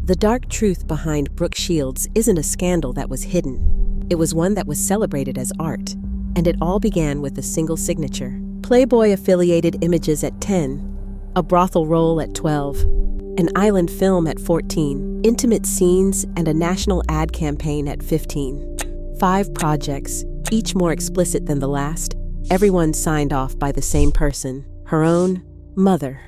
The dark truth behind Brooke Shields isn't a scandal that was hidden. It was one that was celebrated as art. And it all began with a single signature. Playboy-affiliated images at 10, a brothel role at 12, an island film at 14, intimate scenes and a national ad campaign at 15. 5 projects, each more explicit than the last, everyone signed off by the same person, her own mother.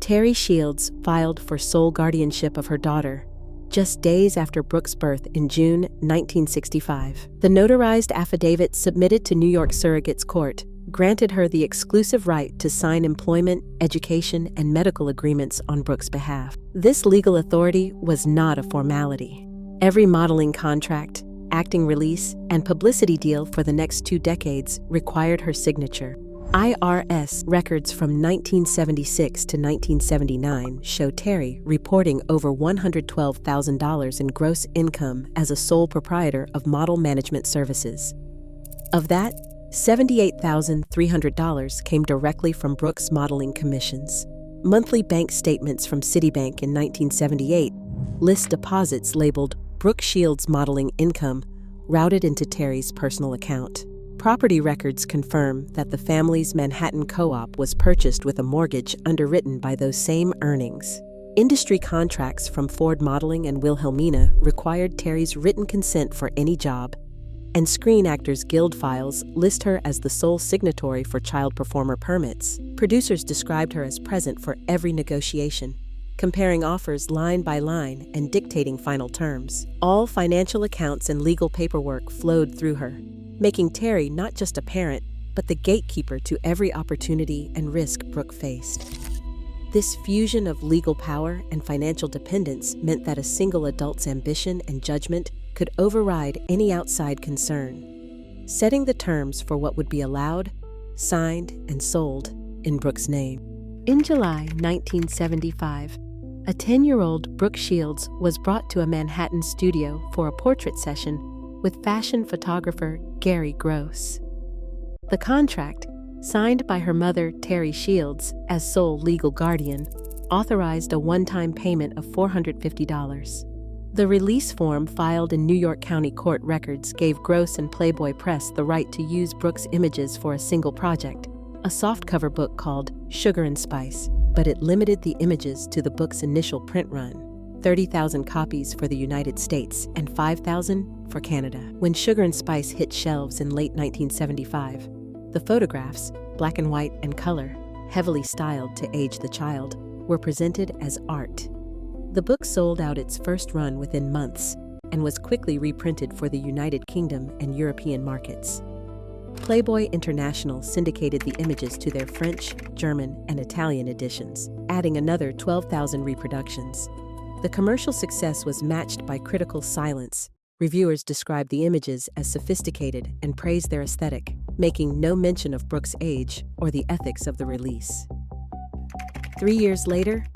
Teri Shields filed for sole guardianship of her daughter, just days after Brooke's birth in June 1965. The notarized affidavit submitted to New York Surrogate's Court granted her the exclusive right to sign employment, education, and medical agreements on Brooke's behalf. This legal authority was not a formality. Every modeling contract, acting release, and publicity deal for the next 2 decades required her signature. IRS records from 1976 to 1979 show Teri reporting over $112,000 in gross income as a sole proprietor of model management services. Of that, $78,300 came directly from Brooke's modeling commissions. Monthly bank statements from Citibank in 1978 list deposits labeled Brooke Shields modeling income routed into Teri's personal account. Property records confirm that the family's Manhattan co-op was purchased with a mortgage underwritten by those same earnings. Industry contracts from Ford Modeling and Wilhelmina required Teri's written consent for any job, and Screen Actors Guild files list her as the sole signatory for child performer permits. Producers described her as present for every negotiation, comparing offers line by line and dictating final terms. All financial accounts and legal paperwork flowed through her, making Teri not just a parent, but the gatekeeper to every opportunity and risk Brooke faced. This fusion of legal power and financial dependence meant that a single adult's ambition and judgment could override any outside concern, setting the terms for what would be allowed, signed, and sold in Brooke's name. In July 1975, a 10-year-old Brooke Shields was brought to a Manhattan studio for a portrait session with fashion photographer Garry. The contract, signed by her mother Teri Shields as sole legal guardian, authorized a one-time payment of $450. The release form filed in New York County Court records gave Gross and Playboy Press the right to use Brooke's images for a single project, a softcover book called Sugar and Spice, but it limited the images to the book's initial print run, 30,000 copies for the United States and 5,000 for Canada. When Sugar and Spice hit shelves in late 1975, the photographs, black and white and color, heavily styled to age the child, were presented as art. The book sold out its first run within months and was quickly reprinted for the United Kingdom and European markets. Playboy International syndicated the images to their French, German, and Italian editions, adding another 12,000 reproductions. The commercial success was matched by critical silence. Reviewers described the images as sophisticated and praised their aesthetic, making no mention of Brooke's age or the ethics of the release. 3 years later,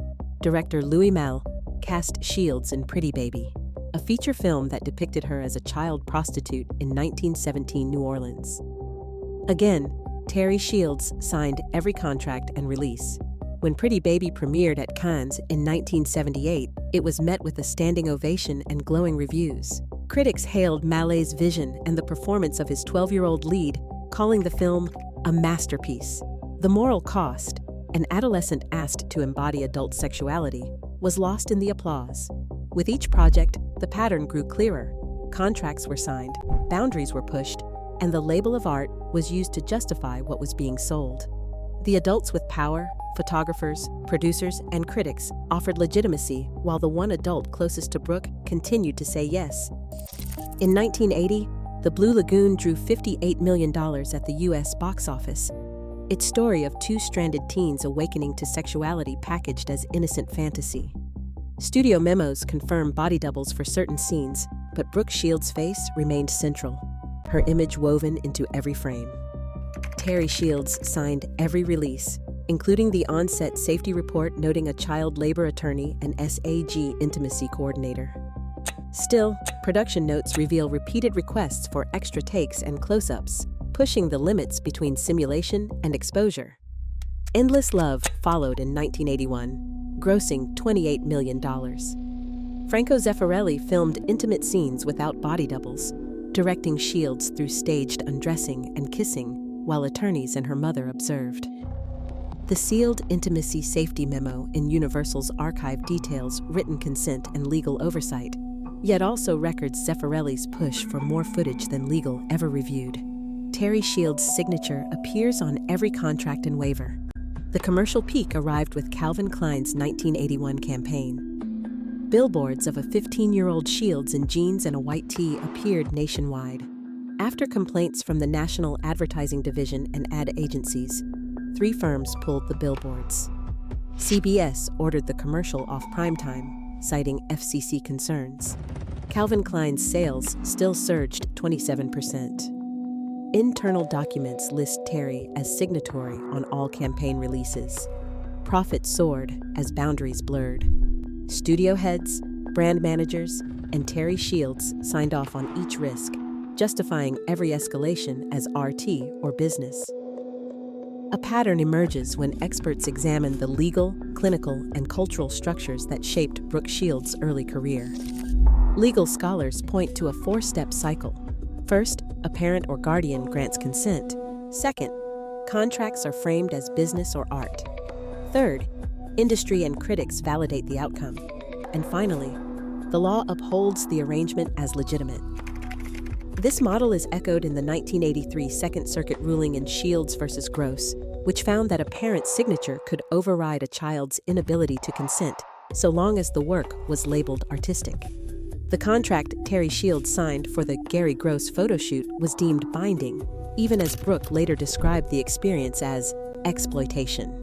director Louis Malle cast Shields in Pretty Baby, a feature film that depicted her as a child prostitute in 1917 New Orleans. Again, Teri Shields signed every contract and release. When Pretty Baby premiered at Cannes in 1978, it was met with a standing ovation and glowing reviews. Critics hailed Malle's vision and the performance of his 12-year-old lead, calling the film a masterpiece. The moral cost, an adolescent asked to embody adult sexuality, was lost in the applause. With each project, the pattern grew clearer. Contracts were signed, boundaries were pushed, and the label of art was used to justify what was being sold. The adults with power, photographers, producers, and critics offered legitimacy, while the one adult closest to Brooke continued to say yes. In 1980, the Blue Lagoon drew $58 million at the U.S. box office. Its story of 2 stranded teens awakening to sexuality packaged as innocent fantasy. Studio memos confirmed body doubles for certain scenes, but Brooke Shields' face remained central, her image woven into every frame. Teri Shields signed every release, including the on-set safety report noting a child labor attorney and SAG intimacy coordinator. Still, production notes reveal repeated requests for extra takes and close-ups, pushing the limits between simulation and exposure. Endless Love followed in 1981, grossing $28 million. Franco Zeffirelli filmed intimate scenes without body doubles, directing Shields through staged undressing and kissing while attorneys and her mother observed. The sealed intimacy safety memo in Universal's archive details written consent and legal oversight, yet also records Zeffirelli's push for more footage than legal ever reviewed. Teri Shields' signature appears on every contract and waiver. The commercial peak arrived with Calvin Klein's 1981 campaign. Billboards of a 15-year-old Shields in jeans and a white tee appeared nationwide. After complaints from the National Advertising Division and ad agencies, 3 firms pulled the billboards. CBS ordered the commercial off primetime, citing FCC concerns. Calvin Klein's sales still surged 27%. Internal documents list Teri as signatory on all campaign releases. Profits soared as boundaries blurred. Studio heads, brand managers, and Teri Shields signed off on each risk, justifying every escalation as RT or business. A pattern emerges when experts examine the legal, clinical, and cultural structures that shaped Brooke Shields' early career. Legal scholars point to a 4-step cycle. First, a parent or guardian grants consent. Second, contracts are framed as business or art. Third, industry and critics validate the outcome. And finally, the law upholds the arrangement as legitimate. This model is echoed in the 1983 Second Circuit ruling in Shields v. Gross, which found that a parent's signature could override a child's inability to consent, so long as the work was labeled artistic. The contract Teri Shields signed for the Garry Gross photoshoot was deemed binding, even as Brooke later described the experience as exploitation.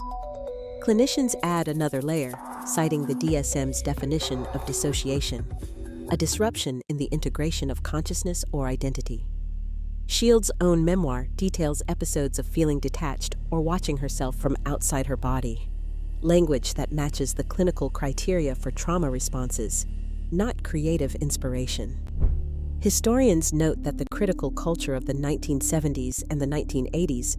Clinicians add another layer, citing the DSM's definition of dissociation, a disruption in the integration of consciousness or identity. Shields' own memoir details episodes of feeling detached or watching herself from outside her body, language that matches the clinical criteria for trauma responses, not creative inspiration. Historians note that the critical culture of the 1970s and the 1980s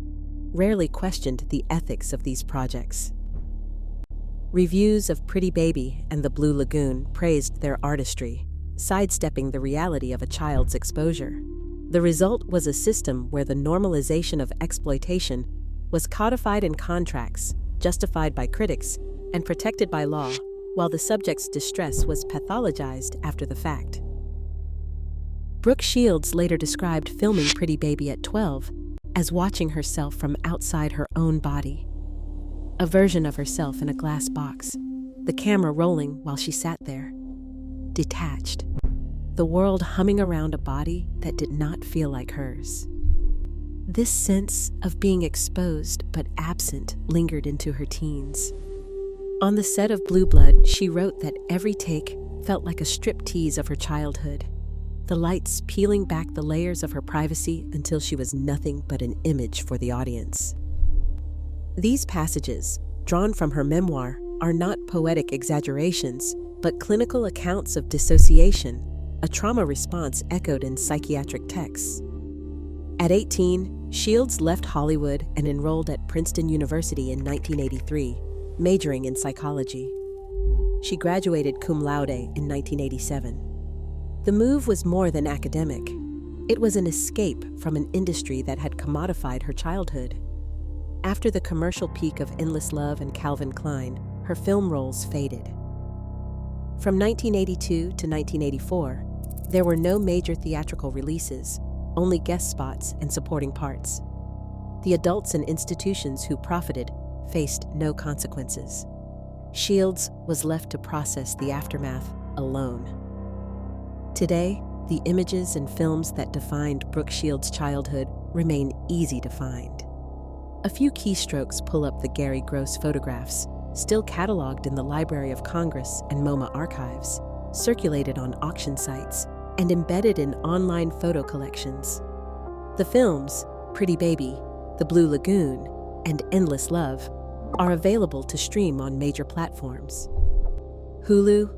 rarely questioned the ethics of these projects. Reviews of Pretty Baby and the Blue Lagoon praised their artistry, sidestepping the reality of a child's exposure. The result was a system where the normalization of exploitation was codified in contracts, justified by critics, and protected by law, while the subject's distress was pathologized after the fact. Brooke Shields later described filming Pretty Baby at 12 as watching herself from outside her own body, a version of herself in a glass box, the camera rolling while she sat there, detached, the world humming around a body that did not feel like hers. This sense of being exposed but absent lingered into her teens. On the set of Blue Blood, she wrote that every take felt like a striptease of her childhood, the lights peeling back the layers of her privacy until she was nothing but an image for the audience. These passages, drawn from her memoir, are not poetic exaggerations, but clinical accounts of dissociation, a trauma response echoed in psychiatric texts. At 18, Shields left Hollywood and enrolled at Princeton University in 1983, majoring in psychology. She graduated cum laude in 1987. The move was more than academic. It was an escape from an industry that had commodified her childhood. After the commercial peak of Endless Love and Calvin Klein, her film roles faded. From 1982 to 1984, there were no major theatrical releases, only guest spots and supporting parts. The adults and institutions who profited faced no consequences. Shields was left to process the aftermath alone. Today, the images and films that defined Brooke Shields' childhood remain easy to find. A few keystrokes pull up the Garry Gross photographs, still cataloged in the Library of Congress and MoMA archives, circulated on auction sites, and embedded in online photo collections. The films, Pretty Baby, The Blue Lagoon, and Endless Love, are available to stream on major platforms. Hulu,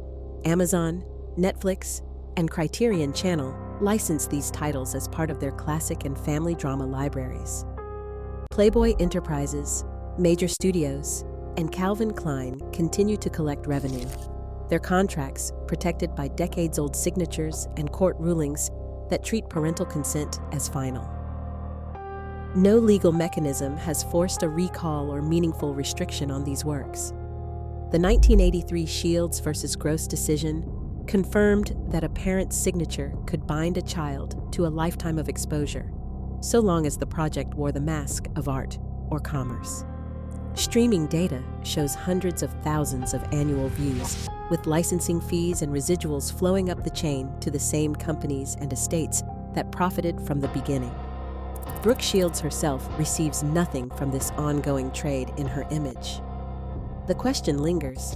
Amazon, Netflix, and Criterion Channel license these titles as part of their classic and family drama libraries. Playboy Enterprises, major studios, and Calvin Klein continue to collect revenue, Their contracts, protected by decades-old signatures and court rulings that treat parental consent as final. No legal mechanism has forced a recall or meaningful restriction on these works. The 1983 Shields v. Gross decision confirmed that a parent's signature could bind a child to a lifetime of exposure, so long as the project wore the mask of art or commerce. Streaming data shows hundreds of thousands of annual views, with licensing fees and residuals flowing up the chain to the same companies and estates that profited from the beginning. Brooke Shields herself receives nothing from this ongoing trade in her image. The question lingers: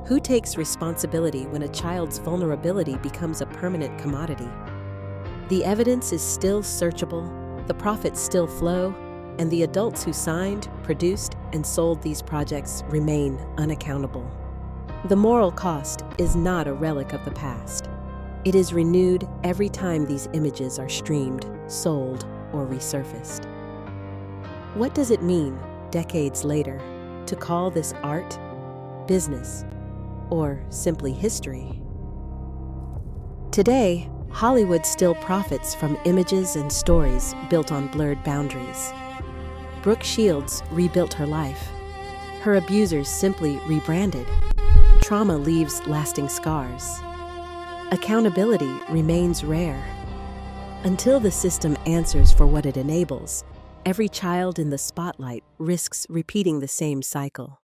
who takes responsibility when a child's vulnerability becomes a permanent commodity? The evidence is still searchable, the profits still flow, and the adults who signed, produced, and sold these projects remain unaccountable. The moral cost is not a relic of the past. It is renewed every time these images are streamed, sold, or resurfaced. What does it mean, decades later, to call this art, business, or simply history? Today, Hollywood still profits from images and stories built on blurred boundaries. Brooke Shields rebuilt her life. Her abusers simply rebranded. Trauma leaves lasting scars. Accountability remains rare. Until the system answers for what it enables, every child in the spotlight risks repeating the same cycle.